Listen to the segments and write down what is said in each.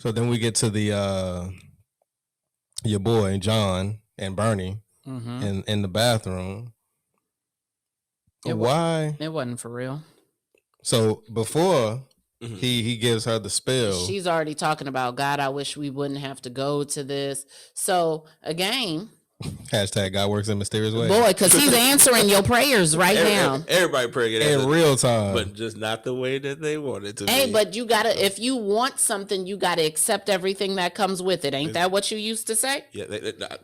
So then we get to the your boy John and Bernie in the bathroom. Why? It wasn't for real. So before he gives her the spell, she's already talking about, God, I wish we wouldn't have to go to this. So again, hashtag God works in mysterious ways. Boy, because he's answering your prayers right now. Everybody praying in real time, but just not the way that they want it to. Hey, but you gotta, if you want something, you gotta accept everything that comes with it. Ain't that what you used to say? Yeah,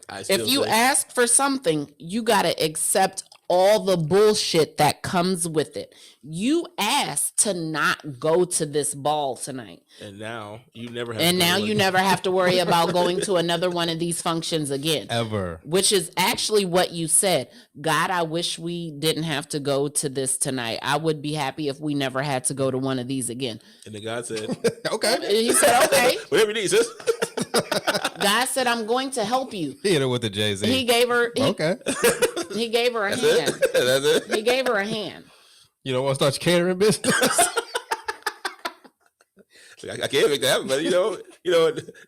I still if you ask for something, you gotta accept all the bullshit that comes with it. You asked to not go to this ball tonight, and now you never have. And now you never have to worry about going to another one of these functions again, ever. Which is actually what you said. God, I wish we didn't have to go to this tonight. I would be happy if we never had to go to one of these again. And then God said, "Okay." He said, "Okay, whatever you need, sis." God said, "I'm going to help you." He hit her with the Jay-Z. He gave her. Okay. He gave her a That's hand. It? That's it. He gave her a hand. You don't want to start your catering business? I can't make that happen, but you know,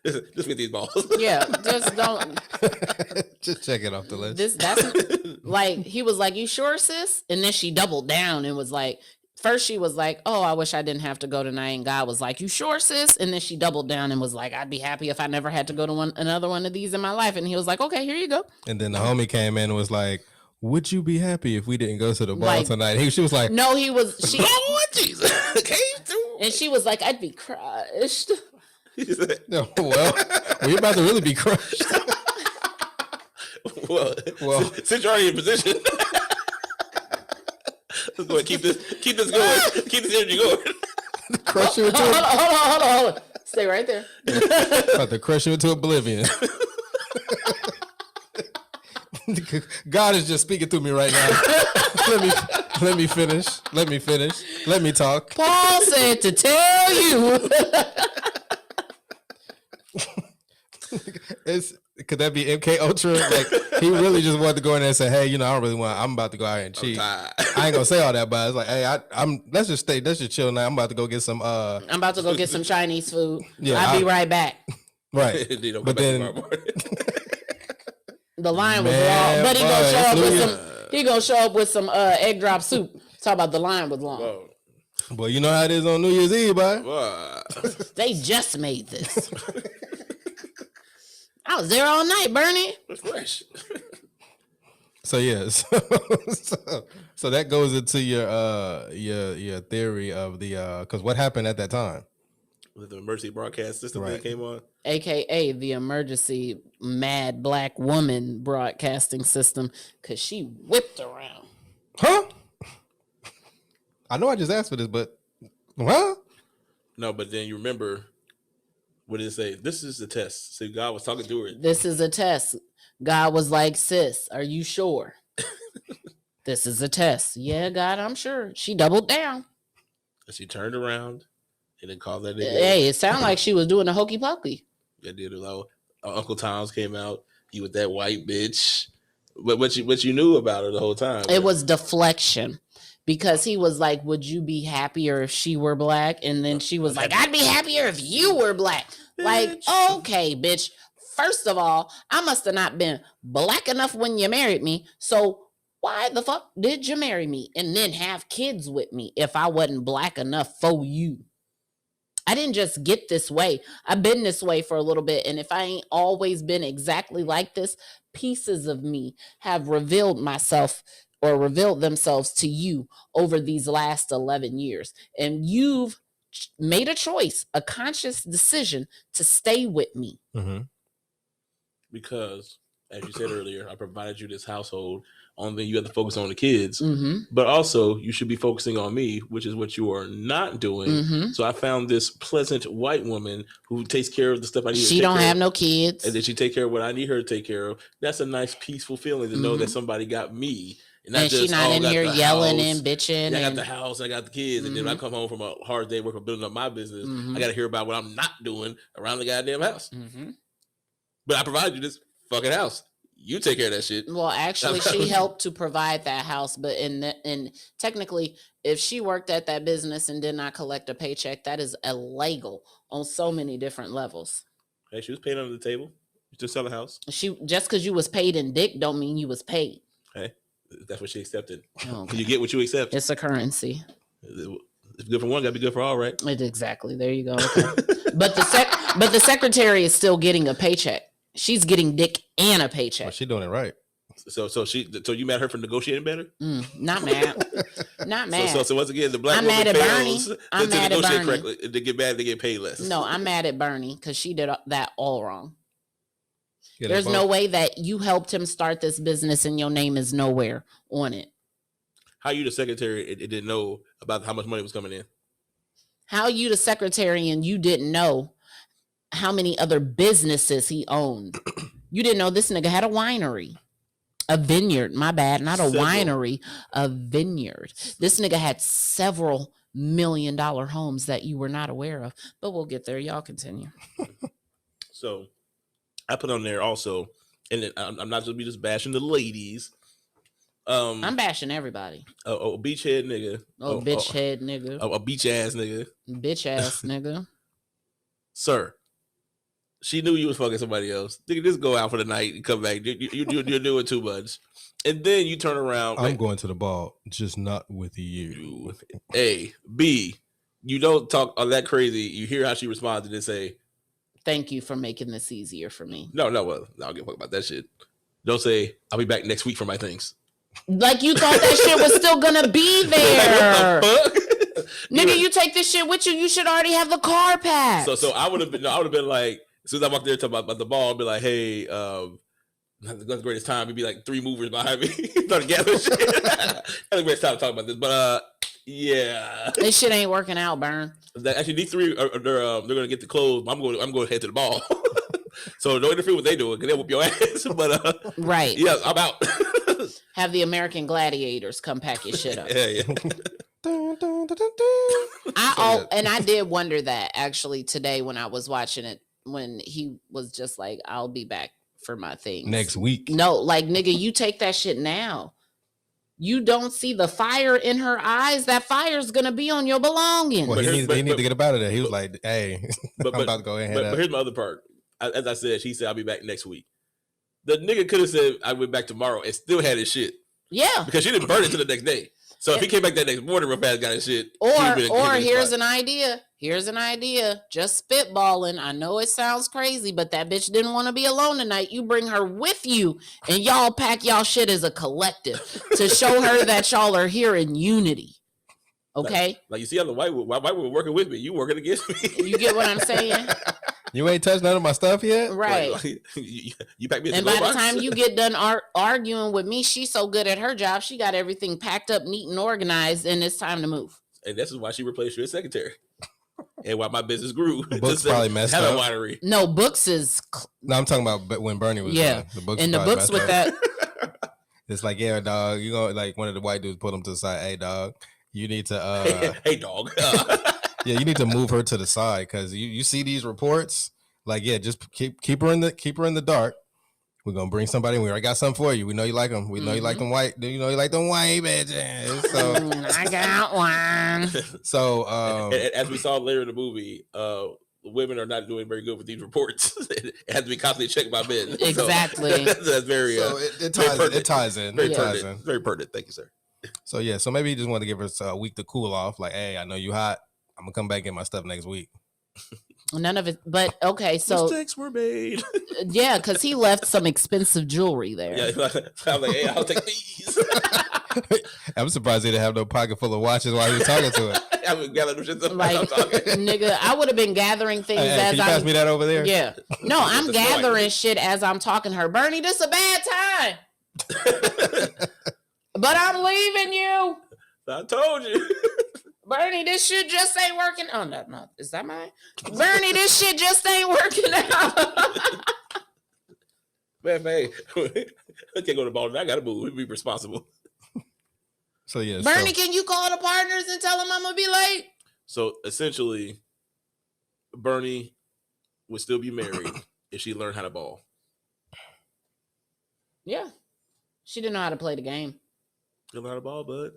just get these balls. Yeah, just don't. Just check it off the list. That's like, he was like, "You sure, sis?" And then she doubled down and was like, first she was like, "Oh, I wish I didn't have to go tonight." And God was like, "You sure, sis?" And then she doubled down and was like, "I'd be happy if I never had to go to another one of these in my life." And he was like, "Okay, here you go." And then the homie came in and was like, "Would you be happy if we didn't go to the ball tonight?" She was like, "No," he was. She, "Oh, Jesus came through." And she was like, "I'd be crushed." No, well, we about to really be crushed. well, since you're already in position, let's go ahead, keep this going, keep this energy going. Crush you into hold on. Stay right there. About to crush you into oblivion. God is just speaking to me right now. Let me finish. Let me talk. Paul said to tell you. Could that be MK Ultra? Like, he really just wanted to go in there and say, "Hey, I don't really want. I'm about to go out here and cheat. I ain't gonna say all that, but it's like, hey, let's just chill now. I'm about to go get some. I'm about to go get some Chinese food. Yeah, I'll be right back. Right, but then the line was long, but he gonna show up with some egg drop soup. Talk about the line was long. Whoa. Well, you know how it is on New Year's Eve, boy. They just made this. I was there all night, Bernie. It's fresh. So yes, so that goes into your theory of the because what happened at that time with the emergency broadcast system that came on, aka the emergency mad black woman broadcasting system, because she whipped around. Huh? I know I just asked for this, but huh? No, but then you remember. What did it say? This is a test. So God was talking to her. This is a test. God was like, "Sis, are you sure?" This is a test. Yeah, God, I'm sure. She doubled down. And she turned around and then called that nigga. Hey, it sounded like she was doing a hokey pokey. Yeah, did Uncle Tom's came out. He was that white bitch. But what you knew about her the whole time? It was deflection. Because he was like, "Would you be happier if she were black?" And then she was like, "I'd be happier if you were black." Bitch. Like, okay, bitch. First of all, I must have not been black enough when you married me. So why the fuck did you marry me and then have kids with me if I wasn't black enough for you? I didn't just get this way. I've been this way for a little bit. And if I ain't always been exactly like this, pieces of me have revealed themselves to you over these last 11 years. And you've made a choice, a conscious decision to stay with me. Mm-hmm. Because, as you said earlier, I provided you this household. Only you have to focus on the kids. Mm-hmm. But also, you should be focusing on me, which is what you are not doing. Mm-hmm. So I found this pleasant white woman who takes care of the stuff I need. She don't have no kids. And then she take care of what I need her to take care of. That's a nice, peaceful feeling to know that somebody got me. And she's not in here yelling and bitching. Yeah, I got the house, I got the kids, and then when I come home from a hard day working building up my business, I got to hear about what I'm not doing around the goddamn house. Mm-hmm. But I provided you this fucking house. You take care of that shit. Well, actually, she helped to provide that house, but in technically, if she worked at that business and did not collect a paycheck, that is illegal on so many different levels. Hey, she was paid under the table. You just sell a house. She just because you was paid in dick don't mean you was paid. Hey, that's what she accepted. Okay. You get what you accept. It's a currency. It's good for one, gotta be good for all, right? Exactly. There you go. Okay. but the secretary is still getting a paycheck. She's getting dick and a paycheck. Well, she doing it right. So you mad at her for negotiating better? Not mad. Not mad. So once again, the black I'm woman mad at fails Bernie. I'm to mad at negotiate Bernie. correctly. They get mad, they get paid less. No, I'm mad at Bernie because she did that all wrong. Yeah, There's no way that you helped him start this business and your name is nowhere on it. How you the secretary? It didn't know about how much money was coming in. How you the secretary and you didn't know how many other businesses he owned? You didn't know this nigga had a winery. A vineyard, my bad, not a winery, a vineyard. This nigga had several $1 million homes that you were not aware of. But we'll get there. Y'all continue. So I put on there also, and I'm not just bashing the ladies. I'm bashing everybody. A beach head nigga. Bitch head nigga. A beach ass nigga. Bitch ass nigga. Sir, she knew you was fucking somebody else. Nigga, just go out for the night and come back. You're doing too much. And then you turn around. I'm going to the ball, just not with you. A. B. You don't talk all that crazy. You hear how she responded and say, thank you for making this easier for me. No, well, I don't give a fuck about that shit. Don't say, I'll be back next week for my things. Like you thought that shit was still gonna be there. What the fuck? Nigga, you take this shit with you. You should already have the car packed. So I would have been like, as soon as I walked there talking about the ball, I'd be like, hey, that's the greatest time. It'd be like 3 movers behind me. Started gathering shit. That's the greatest time to talk about this. But yeah. This shit ain't working out, Burn. Actually, these 3 they're gonna get the clothes. I'm going to head to the ball. So don't interfere with what they doing, because they'll whoop your ass. But right. Yeah, I'm out. Have the American Gladiators come pack your shit up. Yeah. I did wonder that actually today when I was watching it, when he was just like, I'll be back for my things next week. No, like, nigga, you take that shit now. You don't see the fire in her eyes. That fire's gonna be on your belongings. Well, he need to get up out of there. He was like, hey, I'm about to go ahead. But here's my other part. As I said, she said, I'll be back next week. The nigga could have said, I went back tomorrow and still had his shit. Yeah. Because she didn't burn it till the next day. So if he came back that next morning real fast, got his shit. Or here's an idea. Here's an idea. Just spitballing. I know it sounds crazy, but that bitch didn't want to be alone tonight. You bring her with you and y'all pack y'all shit as a collective to show her that y'all are here in unity. Okay? Like you see how the white woman working with me. You working against me. You get what I'm saying? You ain't touched none of my stuff yet? Right. Like, you pack me a and by the box? time you get done arguing with me, she's so good at her job, she got everything packed up, neat and organized, and it's time to move. And this is why she replaced you as secretary. And why my business grew. Books probably messed up. Winery. No, Books is... No, I'm talking about when Bernie was the books. And the books with that... It's like, yeah, dog, you know, like one of the white dudes put him to the side. Hey, dog, you need to... hey, dog. Yeah, you need to move her to the side because you see these reports. Like, yeah, just keep her in the dark. We're gonna bring somebody. We already got something for you. We know you like them. We know you like them white. You know you like them white bitches. So I got one. So as we saw later in the movie, women are not doing very good with these reports. It has to be constantly checked by men. Exactly. So that's very. So it ties in. Very pertinent. Thank you, sir. So yeah, so maybe you just want to give us a week to cool off. Like, hey, I know you hot. I'm gonna come back and get my stuff next week. None of it, but okay, so mistakes were made. Yeah, because he left some expensive jewelry there. Yeah, I'm like, hey, I'll take these. I'm surprised he didn't have no pocket full of watches while he was talking to it. I'm gathering shit up. Like, nigga, I would have been gathering things as can you pass me that over there? Yeah, no, I'm gathering shit as I'm talking to her. Bernie, this is a bad time, but I'm leaving you. I told you. Bernie, this shit just ain't working. Oh, no. Is that mine? Bernie, this shit just ain't working out. Man, I can't go to the ball tonight. I got to move. We be responsible. So, yeah. Bernie, can you call the partners and tell them I'm going to be late? So, essentially, Bernie would still be married if she learned how to ball. Yeah. She didn't know how to play the game. You know how to ball, bud?